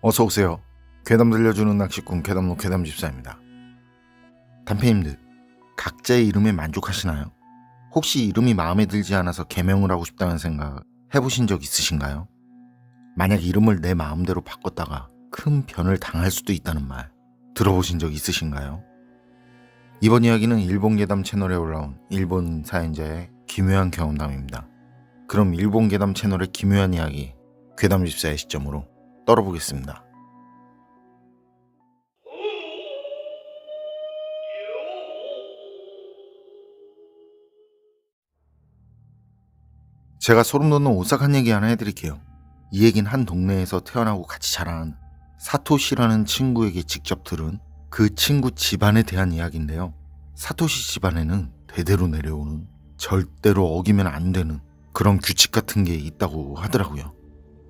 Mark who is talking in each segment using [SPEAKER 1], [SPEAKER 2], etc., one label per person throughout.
[SPEAKER 1] 어서오세요. 괴담 들려주는 낚시꾼 괴담로 괴담집사입니다. 단페님들, 각자의 이름에 만족하시나요? 혹시 이름이 마음에 들지 않아서 개명을 하고 싶다는 생각 해보신 적 있으신가요? 만약 이름을 내 마음대로 바꿨다가 큰 변을 당할 수도 있다는 말 들어보신 적 있으신가요? 이번 이야기는 일본 괴담 채널에 올라온 일본 사연자의 기묘한 경험담입니다. 그럼 일본 괴담 채널의 기묘한 이야기 괴담집사의 시점으로 떨어보겠습니다. 제가 소름 돋는 오싹한 얘기 하나 해드릴게요. 이 얘기는 한 동네에서 태어나고 같이 자란 사토시라는 친구에게 직접 들은 그 친구 집안에 대한 이야기인데요. 사토시 집안에는 대대로 내려오는 절대로 어기면 안 되는 그런 규칙 같은 게 있다고 하더라고요.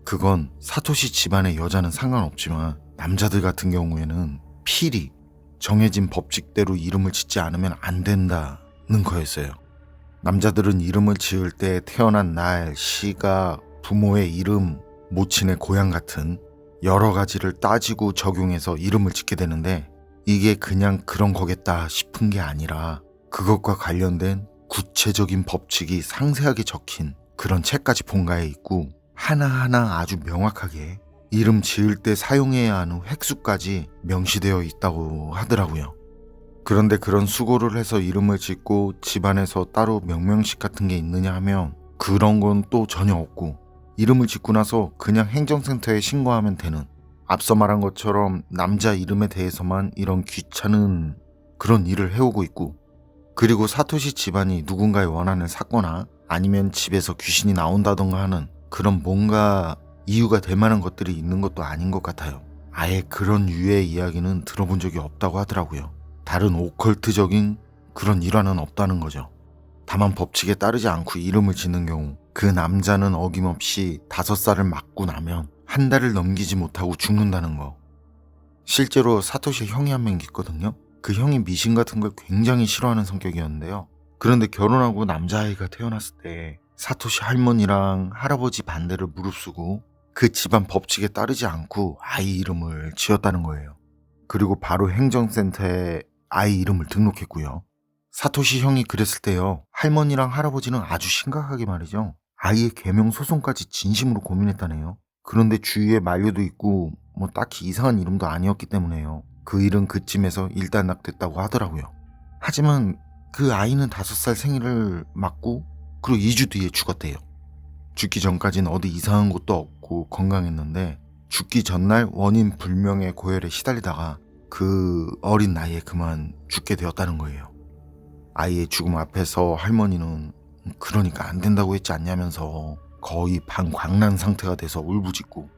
[SPEAKER 1] 그건 사토시 집안의 여자는 상관없지만 남자들 같은 경우에는 필히 정해진 법칙대로 이름을 짓지 않으면 안 된다는 거였어요. 남자들은 이름을 지을 때 태어난 날, 시가, 부모의 이름, 모친의 고향 같은 여러 가지를 따지고 적용해서 이름을 짓게 되는데 이게 그냥 그런 거겠다 싶은 게 아니라 그것과 관련된 구체적인 법칙이 상세하게 적힌 그런 책까지 본가에 있고 하나하나 아주 명확하게 이름 지을 때 사용해야 하는 획수까지 명시되어 있다고 하더라고요. 그런데 그런 수고를 해서 이름을 짓고 집안에서 따로 명명식 같은 게 있느냐 하면 그런 건 또 전혀 없고 이름을 짓고 나서 그냥 행정센터에 신고하면 되는, 앞서 말한 것처럼 남자 이름에 대해서만 이런 귀찮은 그런 일을 해오고 있고, 그리고 사토시 집안이 누군가의 원한을 샀거나 아니면 집에서 귀신이 나온다던가 하는 그런 뭔가 이유가 될 만한 것들이 있는 것도 아닌 것 같아요. 아예 그런 유의 이야기는 들어본 적이 없다고 하더라고요. 다른 오컬트적인 그런 일화는 없다는 거죠. 다만 법칙에 따르지 않고 이름을 짓는 경우 그 남자는 어김없이 5살을 맞고 나면 한 달을 넘기지 못하고 죽는다는 거. 실제로 사토시 형이 한 명 있거든요. 그 형이 미신 같은 걸 굉장히 싫어하는 성격이었는데요. 그런데 결혼하고 남자아이가 태어났을 때 사토시 할머니랑 할아버지 반대를 무릅쓰고 그 집안 법칙에 따르지 않고 아이 이름을 지었다는 거예요. 그리고 바로 행정센터에 아이 이름을 등록했고요. 사토시 형이 그랬을 때요, 할머니랑 할아버지는 아주 심각하게 말이죠, 아이의 개명 소송까지 진심으로 고민했다네요. 그런데 주위에 만류도 있고 뭐 딱히 이상한 이름도 아니었기 때문에요, 그 일은 그쯤에서 일단락됐다고 하더라고요. 하지만 그 아이는 5살 생일을 맞고 그리고 2주 뒤에 죽었대요. 죽기 전까지는 어디 이상한 것도 없고 건강했는데 죽기 전날 원인 불명의 고열에 시달리다가 그 어린 나이에 그만 죽게 되었다는 거예요. 아이의 죽음 앞에서 할머니는 그러니까 안 된다고 했지 않냐면서 거의 반광란 상태가 돼서 울부짖고,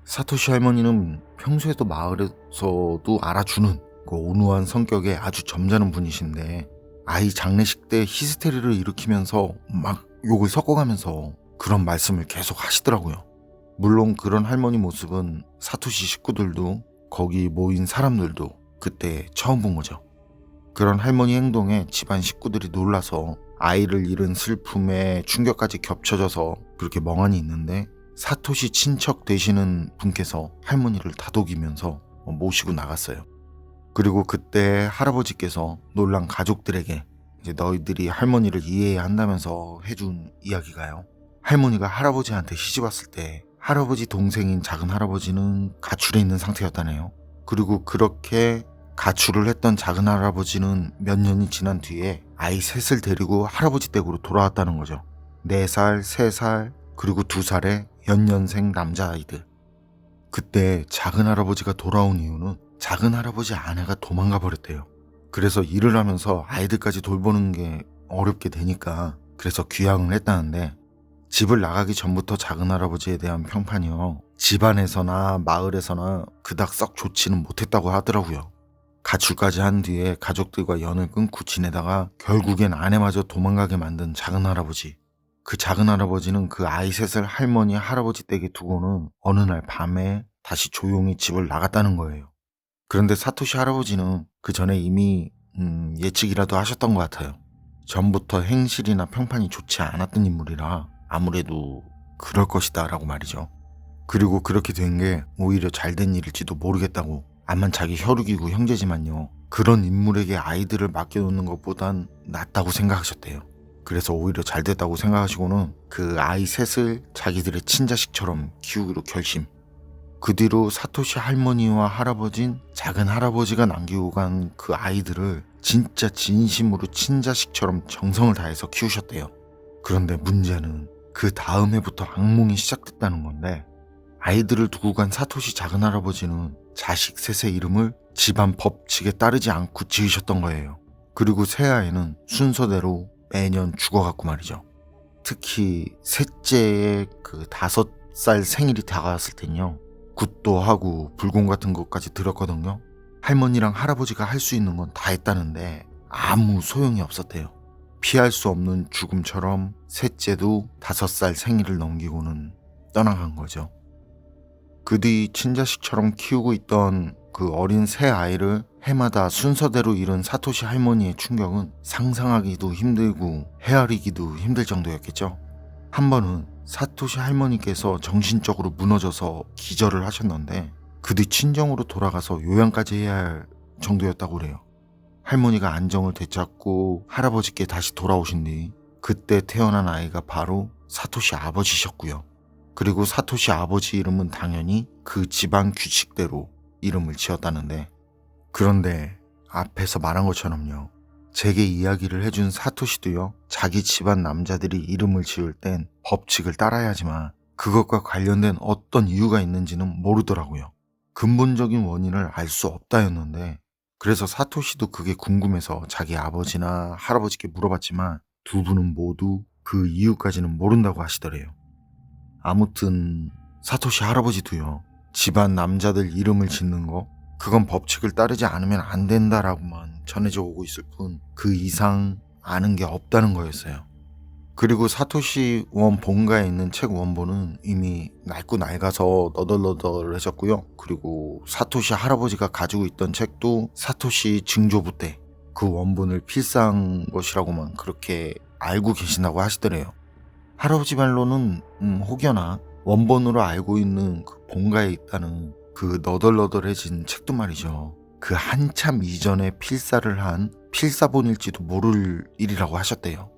[SPEAKER 1] 사토시 할머니는 평소에도 마을에서도 알아주는 그 온화한 성격의 아주 점잖은 분이신데 아이 장례식 때 히스테리를 일으키면서 막 욕을 섞어가면서 그런 말씀을 계속 하시더라고요. 물론 그런 할머니 모습은 사토시 식구들도 거기 모인 사람들도 그때 처음 본 거죠. 그런 할머니 행동에 집안 식구들이 놀라서 아이를 잃은 슬픔에 충격까지 겹쳐져서 그렇게 멍하니 있는데 사토시 친척 되시는 분께서 할머니를 다독이면서 모시고 나갔어요. 그리고 그때 할아버지께서 놀란 가족들에게 이제 너희들이 할머니를 이해해야 한다면서 해준 이야기가요, 할머니가 할아버지한테 시집 왔을 때 할아버지 동생인 작은 할아버지는 가출해 있는 상태였다네요. 그리고 그렇게 가출을 했던 작은 할아버지는 몇 년이 지난 뒤에 아이 셋을 데리고 할아버지 댁으로 돌아왔다는 거죠. 4살, 3살, 그리고 2살의 연년생 남자아이들. 그때 작은 할아버지가 돌아온 이유는 작은 할아버지 아내가 도망가 버렸대요. 그래서 일을 하면서 아이들까지 돌보는 게 어렵게 되니까 그래서 귀향을 했다는데, 집을 나가기 전부터 작은 할아버지에 대한 평판이요, 집안에서나 마을에서나 그닥 썩 좋지는 못했다고 하더라고요. 가출까지 한 뒤에 가족들과 연을 끊고 지내다가 결국엔 아내마저 도망가게 만든 작은 할아버지. 그 작은 할아버지는 그 아이 셋을 할머니 할아버지 댁에 두고는 어느 날 밤에 다시 조용히 집을 나갔다는 거예요. 그런데 사토시 할아버지는 그 전에 이미 예측이라도 하셨던 것 같아요. 전부터 행실이나 평판이 좋지 않았던 인물이라 아무래도 그럴 것이다 라고 말이죠. 그리고 그렇게 된 게 오히려 잘된 일일지도 모르겠다고. 암만 자기 혈육이고 형제지만요, 그런 인물에게 아이들을 맡겨놓는 것보단 낫다고 생각하셨대요. 그래서 오히려 잘됐다고 생각하시고는 그 아이 셋을 자기들의 친자식처럼 키우기로 결심. 그 뒤로 사토시 할머니와 할아버진 작은 할아버지가 남기고 간 그 아이들을 진짜 진심으로 친자식처럼 정성을 다해서 키우셨대요. 그런데 문제는 그 다음 해부터 악몽이 시작됐다는 건데, 아이들을 두고 간 사토시 작은 할아버지는 자식 셋의 이름을 집안 법칙에 따르지 않고 지으셨던 거예요. 그리고 새아이는 순서대로 매년 죽어갔고 말이죠. 특히 셋째의 그 5살 생일이 다가왔을 땐요, 굿도 하고 불공 같은 것까지 들었거든요. 할머니랑 할아버지가 할 수 있는 건 다 했다는데 아무 소용이 없었대요. 피할 수 없는 죽음처럼 셋째도 5살 생일을 넘기고는 떠나간 거죠. 그 뒤 친자식처럼 키우고 있던 그 어린 새 아이를 해마다 순서대로 잃은 사토시 할머니의 충격은 상상하기도 힘들고 헤아리기도 힘들 정도였겠죠. 한 번은 사토시 할머니께서 정신적으로 무너져서 기절을 하셨는데, 그 뒤 친정으로 돌아가서 요양까지 해야 할 정도였다고 그래요. 할머니가 안정을 되찾고 할아버지께 다시 돌아오신 뒤 그때 태어난 아이가 바로 사토시 아버지셨고요. 그리고 사토시 아버지 이름은 당연히 그 집안 규칙대로 이름을 지었다는데, 그런데 앞에서 말한 것처럼요, 제게 이야기를 해준 사토시도요, 자기 집안 남자들이 이름을 지을 땐 법칙을 따라야지만 그것과 관련된 어떤 이유가 있는지는 모르더라고요. 근본적인 원인을 알 수 없다였는데, 그래서 사토시도 그게 궁금해서 자기 아버지나 할아버지께 물어봤지만 두 분은 모두 그 이유까지는 모른다고 하시더래요. 아무튼 사토시 할아버지도요, 집안 남자들 이름을 짓는 거, 그건 법칙을 따르지 않으면 안 된다라고만 전해져 오고 있을 뿐 그 이상 아는 게 없다는 거였어요. 그리고 사토시 원 본가에 있는 책 원본은 이미 낡고 낡아서 너덜너덜해졌고요. 그리고 사토시 할아버지가 가지고 있던 책도 사토시 증조부 때 그 원본을 필사한 것이라고만 그렇게 알고 계신다고 하시더래요. 할아버지 말로는 혹여나 원본으로 알고 있는 그 본가에 있다는 그 너덜너덜해진 책도 말이죠, 그 한참 이전에 필사를 한 필사본일지도 모를 일이라고 하셨대요.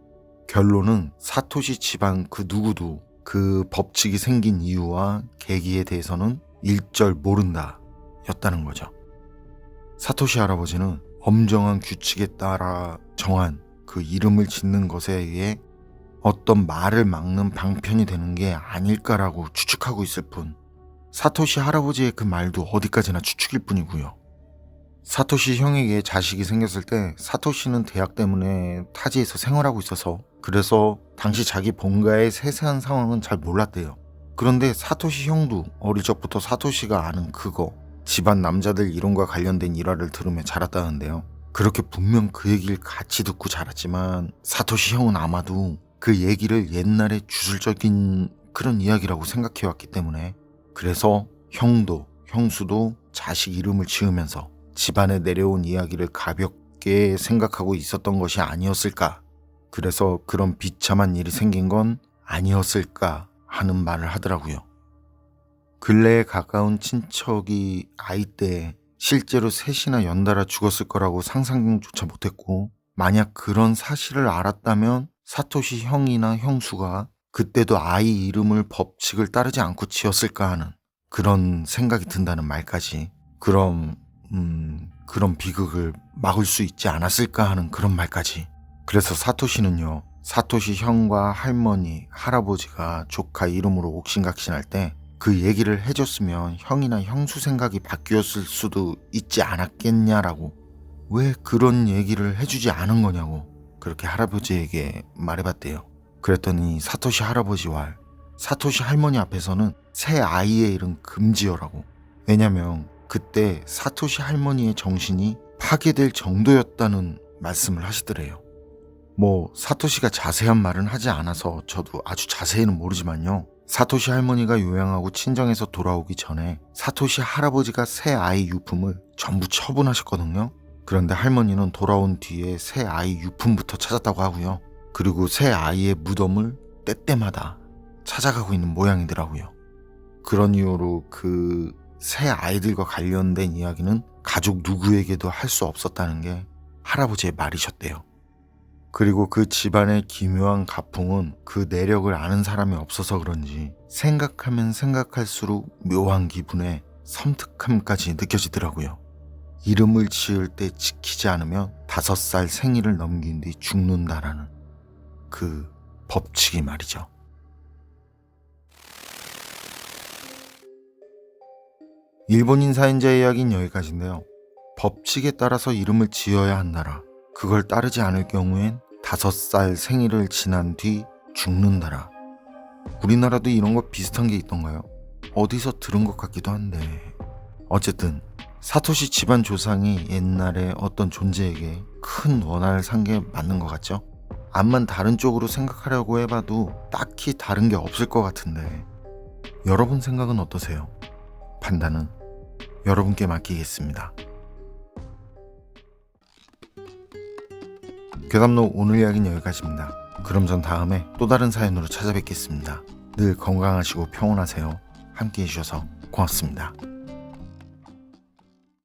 [SPEAKER 1] 결론은 사토시 집안 그 누구도 그 법칙이 생긴 이유와 계기에 대해서는 일절 모른다 였다는 거죠. 사토시 할아버지는 엄정한 규칙에 따라 정한 그 이름을 짓는 것에 의해 어떤 말을 막는 방편이 되는 게 아닐까라고 추측하고 있을 뿐, 사토시 할아버지의 그 말도 어디까지나 추측일 뿐이고요. 사토시 형에게 자식이 생겼을 때 사토시는 대학 때문에 타지에서 생활하고 있어서 그래서 당시 자기 본가의 세세한 상황은 잘 몰랐대요. 그런데 사토시 형도 어릴 적부터 사토시가 아는 그거, 집안 남자들 이론과 관련된 일화를 들으며 자랐다는데요. 그렇게 분명 그 얘기를 같이 듣고 자랐지만 사토시 형은 아마도 그 얘기를 옛날에 주술적인 그런 이야기라고 생각해왔기 때문에, 그래서 형도 형수도 자식 이름을 지으면서 집안에 내려온 이야기를 가볍게 생각하고 있었던 것이 아니었을까, 그래서 그런 비참한 일이 생긴 건 아니었을까 하는 말을 하더라고요. 근래에 가까운 친척이 아이 때 실제로 셋이나 연달아 죽었을 거라고 상상조차 못했고, 만약 그런 사실을 알았다면 사토시 형이나 형수가 그때도 아이 이름을 법칙을 따르지 않고 지었을까 하는 그런 생각이 든다는 말까지, 그런 비극을 막을 수 있지 않았을까 하는 그런 말까지. 그래서 사토시는요, 사토시 형과 할머니, 할아버지가 조카 이름으로 옥신각신할 때 그 얘기를 해줬으면 형이나 형수 생각이 바뀌었을 수도 있지 않았겠냐라고, 왜 그런 얘기를 해주지 않은 거냐고 그렇게 할아버지에게 말해봤대요. 그랬더니 사토시 할아버지와 사토시 할머니 앞에서는 새 아이의 이름 금지어라고. 왜냐면 그때 사토시 할머니의 정신이 파괴될 정도였다는 말씀을 하시더래요. 뭐 사토시가 자세한 말은 하지 않아서 저도 아주 자세히는 모르지만요, 사토시 할머니가 요양하고 친정에서 돌아오기 전에 사토시 할아버지가 새 아이 유품을 전부 처분하셨거든요. 그런데 할머니는 돌아온 뒤에 새 아이 유품부터 찾았다고 하고요. 그리고 새 아이의 무덤을 때때마다 찾아가고 있는 모양이더라고요. 그런 이유로 그 새 아이들과 관련된 이야기는 가족 누구에게도 할 수 없었다는 게 할아버지의 말이셨대요. 그리고 그 집안의 기묘한 가풍은 그 내력을 아는 사람이 없어서 그런지 생각하면 생각할수록 묘한 기분에 섬뜩함까지 느껴지더라고요. 이름을 지을 때 지키지 않으면 5살 생일을 넘긴 뒤 죽는다라는 그 법칙이 말이죠. 일본인 사연자의 이야기는 여기까지인데요. 법칙에 따라서 이름을 지어야 한다라. 그걸 따르지 않을 경우엔 5살 생일을 지난 뒤 죽는다라. 우리나라도 이런 거 비슷한 게 있던가요? 어디서 들은 것 같기도 한데. 어쨌든 사토시 집안 조상이 옛날에 어떤 존재에게 큰 원한을 산 게 맞는 것 같죠? 암만 다른 쪽으로 생각하려고 해봐도 딱히 다른 게 없을 것 같은데 여러분 생각은 어떠세요? 판단은 여러분께 맡기겠습니다. 괴담록 오늘 이야기는 여기까지입니다. 그럼 전 다음에 또 다른 사연으로 찾아뵙겠습니다. 늘 건강하시고 평온하세요. 함께 해주셔서 고맙습니다.